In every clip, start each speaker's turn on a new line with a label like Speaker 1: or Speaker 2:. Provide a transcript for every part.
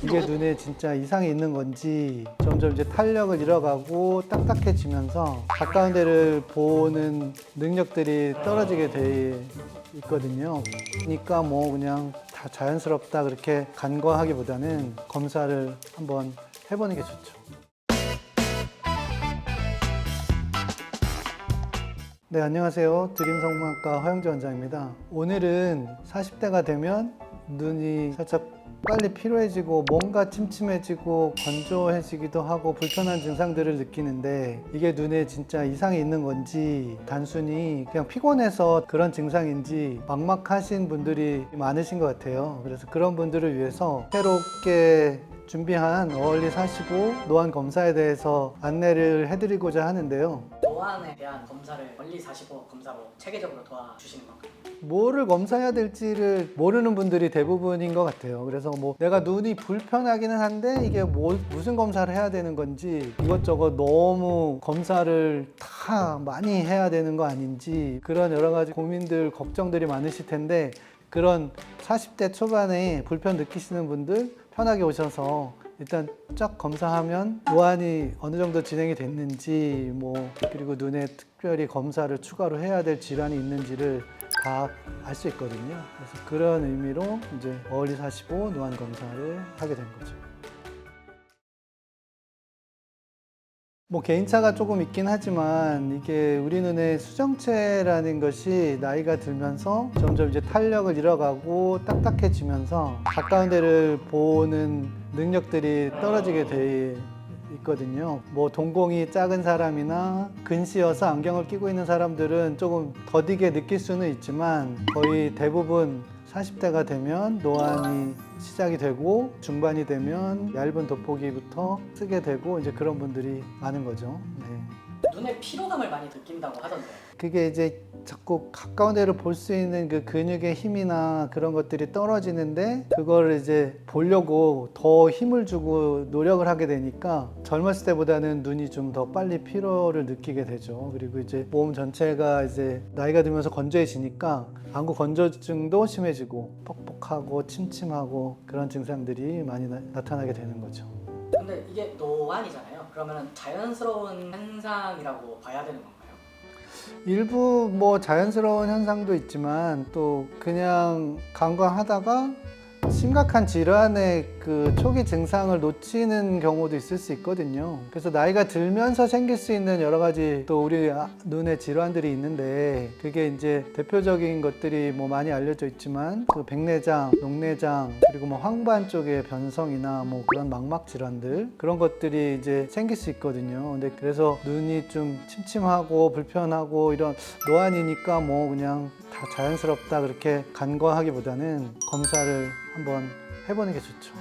Speaker 1: 이게 눈에 진짜 이상이 있는 건지 점점 이제 탄력을 잃어가고 딱딱해지면서 가까운 데를 보는 능력들이 떨어지게 돼 있거든요. 그러니까 뭐 그냥 다 자연스럽다 그렇게 간과하기보다는 검사를 한번 해보는 게 좋죠. 네, 안녕하세요. 드림성형외과 허영재 원장입니다. 오늘은 40대가 되면 눈이 살짝 빨리 피로해지고 뭔가 침침해지고 건조해지기도 하고 불편한 증상들을 느끼는데 이게 눈에 진짜 이상이 있는 건지 단순히 그냥 피곤해서 그런 증상인지 막막하신 분들이 많으신 것 같아요. 그래서 그런 분들을 위해서 새롭게 준비한 어얼리 45 노안 검사에 대해서 안내를 해드리고자 하는데요.
Speaker 2: 노안에 대한 검사를 얼리 45 검사로 체계적으로 도와주시는 건가요?
Speaker 1: 뭐를 검사해야 될지를 모르는 분들이 대부분인 것 같아요. 그래서 뭐 내가 눈이 불편하기는 한데 이게 무슨 검사를 해야 되는 건지 이것저것 너무 검사를 다 많이 해야 되는 거 아닌지 그런 여러 가지 고민들, 걱정들이 많으실 텐데 그런 40대 초반에 불편 느끼시는 분들 편하게 오셔서 일단 쫙 검사하면 노안이 어느 정도 진행이 됐는지 뭐 그리고 눈에 특별히 검사를 추가로 해야 될 질환이 있는지를 다 알 수 있거든요. 그래서 그런 의미로 이제 어얼리 45 노안 검사를 하게 된 거죠. 뭐 개인차가 조금 있긴 하지만 이게 우리 눈의 수정체라는 것이 나이가 들면서 점점 이제 탄력을 잃어가고 딱딱해지면서 가까운 데를 보는 능력들이 떨어지게 돼 있거든요. 뭐 동공이 작은 사람이나 근시여서 안경을 끼고 있는 사람들은 조금 더디게 느낄 수는 있지만 거의 대부분 40대가 되면 노안이 시작이 되고 중반이 되면 얇은 돋보기부터 쓰게 되고 이제 그런 분들이 많은 거죠. 네.
Speaker 2: 눈에 피로감을 많이 느낀다고 하던데
Speaker 1: 그게 이제 자꾸 가까운 데를 볼 수 있는 그 근육의 힘이나 그런 것들이 떨어지는데 그걸 이제 보려고 더 힘을 주고 노력을 하게 되니까 젊었을 때보다는 눈이 좀 더 빨리 피로를 느끼게 되죠. 그리고 이제 몸 전체가 이제 나이가 들면서 건조해지니까 안구 건조증도 심해지고 뻑뻑하고 침침하고 그런 증상들이 많이 나타나게 되는 거죠.
Speaker 2: 근데 이게 노안이잖아요. 그러면 자연스러운 현상이라고 봐야 되는 건가요?
Speaker 1: 일부 뭐 자연스러운 현상도 있지만 또 그냥 간과하다가 심각한 질환의 그 초기 증상을 놓치는 경우도 있을 수 있거든요. 그래서 나이가 들면서 생길 수 있는 여러 가지 또 우리 눈의 질환들이 있는데 그게 이제 대표적인 것들이 뭐 많이 알려져 있지만 그 백내장, 녹내장 그리고 뭐 황반 쪽의 변성이나 뭐 그런 망막 질환들 그런 것들이 이제 생길 수 있거든요. 근데 그래서 눈이 좀 침침하고 불편하고 이런 노안이니까 뭐 그냥 다 자연스럽다 그렇게 간과하기보다는 검사를 한번 해보는 게 좋죠.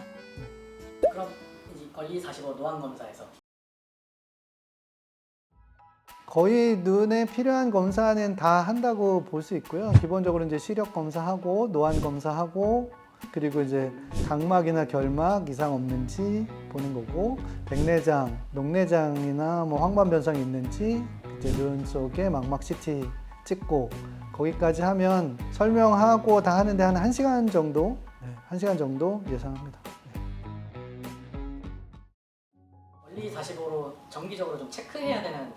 Speaker 2: 그럼 이 얼리 45 노안 검사에서
Speaker 1: 거의 눈에 필요한 검사는 다 한다고 볼 수 있고요. 기본적으로 이제 시력 검사하고 노안 검사하고 그리고 이제 각막이나 결막 이상 없는지 보는 거고 백내장, 녹내장이나 뭐 황반 변성이 있는지 이제 눈 속에 망막 CT 찍고 거기까지 하면 설명하고 다 하는데 한 1시간 정도? 네, 1시간 정도 예상합니다.
Speaker 2: 얼리 45로 정기적으로 좀 체크해야 되는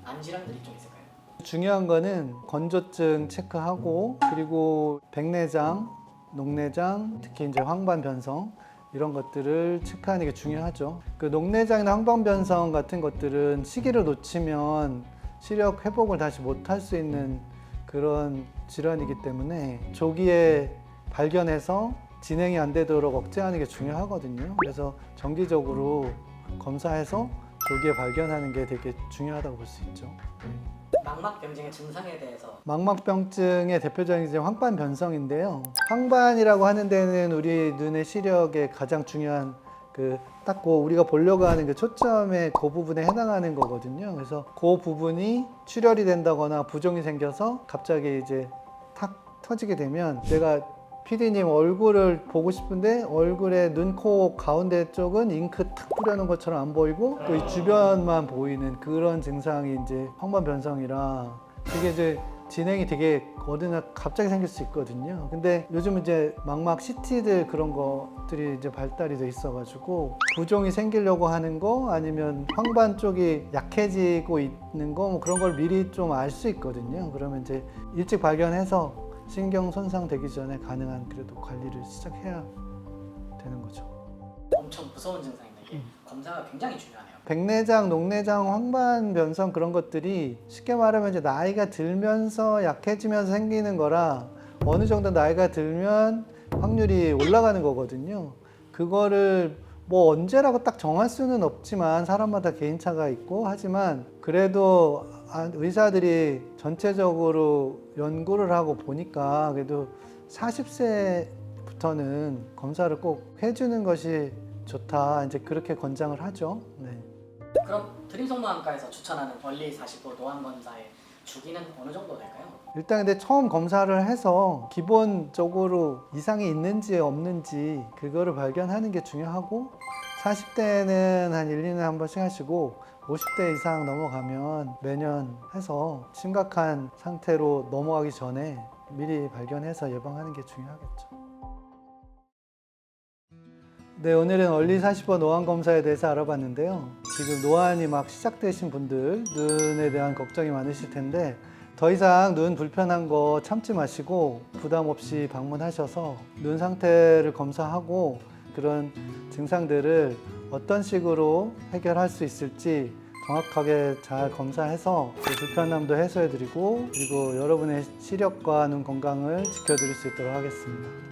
Speaker 2: 안 질환들이 좀 있을까요?
Speaker 1: 중요한 거는 건조증 체크하고 그리고 백내장, 녹내장, 특히 이제 황반 변성 이런 것들을 체크하는 게 중요하죠. 그 녹내장이나 황반 변성 같은 것들은 시기를 놓치면 시력 회복을 다시 못할 수 있는 그런 질환이기 때문에 조기에 발견해서 진행이 안 되도록 억제하는 게 중요하거든요. 그래서 정기적으로 검사해서 조기에 발견하는 게 되게 중요하다고 볼 수 있죠.
Speaker 2: 망막병증의 증상에 대해서
Speaker 1: 망막병증의 대표적인 이제 황반 변성인데요. 황반이라고 하는 데는 우리 눈의 시력에 가장 중요한 딱 우리가 보려고 하는 그 초점의 그 부분에 해당하는 거거든요. 그래서 그 부분이 출혈이 된다거나 부종이 생겨서 갑자기 이제 탁 터지게 되면 내가 PD님 얼굴을 보고 싶은데 얼굴에 눈, 코 가운데 쪽은 잉크 탁 뿌려놓은 것처럼 안 보이고 또 이 주변만 보이는 그런 증상이 이제 황반 변성이라 그게 이제 진행이 되게 어느 날 갑자기 생길 수 있거든요. 근데 요즘 이제 망막 CT들 그런 것들이 이제 발달이 돼 있어가지고 부종이 생기려고 하는 거 아니면 황반 쪽이 약해지고 있는 거 뭐 그런 걸 미리 좀 알 수 있거든요. 그러면 이제 일찍 발견해서 신경 손상 되기 전에 가능한 그래도 관리를 시작해야 되는 거죠.
Speaker 2: 엄청 무서운 증상인데 이게 검사가 굉장히 중요하네요.
Speaker 1: 백내장, 녹내장, 황반 변성 그런 것들이 쉽게 말하면 이제 나이가 들면서 약해지면서 생기는 거라 어느 정도 나이가 들면 확률이 올라가는 거거든요. 그거를 뭐 언제라고 딱 정할 수는 없지만 사람마다 개인차가 있고 하지만 그래도 의사들이 전체적으로 연구를 하고 보니까 그래도 40세부터는 검사를 꼭 해주는 것이 좋다. 이제 그렇게 권장을 하죠. 네.
Speaker 2: 그럼 드림성모안과에서 추천하는 얼리 45 노안 검사의 주기는 어느 정도 될까요?
Speaker 1: 일단 근데 처음 검사를 해서 기본적으로 이상이 있는지 없는지 그거를 발견하는 게 중요하고 40대는 한 1, 2년에 한 번씩 하시고 50대 이상 넘어가면 매년 해서 심각한 상태로 넘어가기 전에 미리 발견해서 예방하는 게 중요하겠죠. 네, 오늘은 얼리 45 노안 검사에 대해서 알아봤는데요. 지금 노안이 막 시작되신 분들 눈에 대한 걱정이 많으실 텐데 더 이상 눈 불편한 거 참지 마시고 부담 없이 방문하셔서 눈 상태를 검사하고 그런 증상들을 어떤 식으로 해결할 수 있을지 정확하게 잘 검사해서 그 불편함도 해소해드리고 그리고 여러분의 시력과 눈 건강을 지켜드릴 수 있도록 하겠습니다.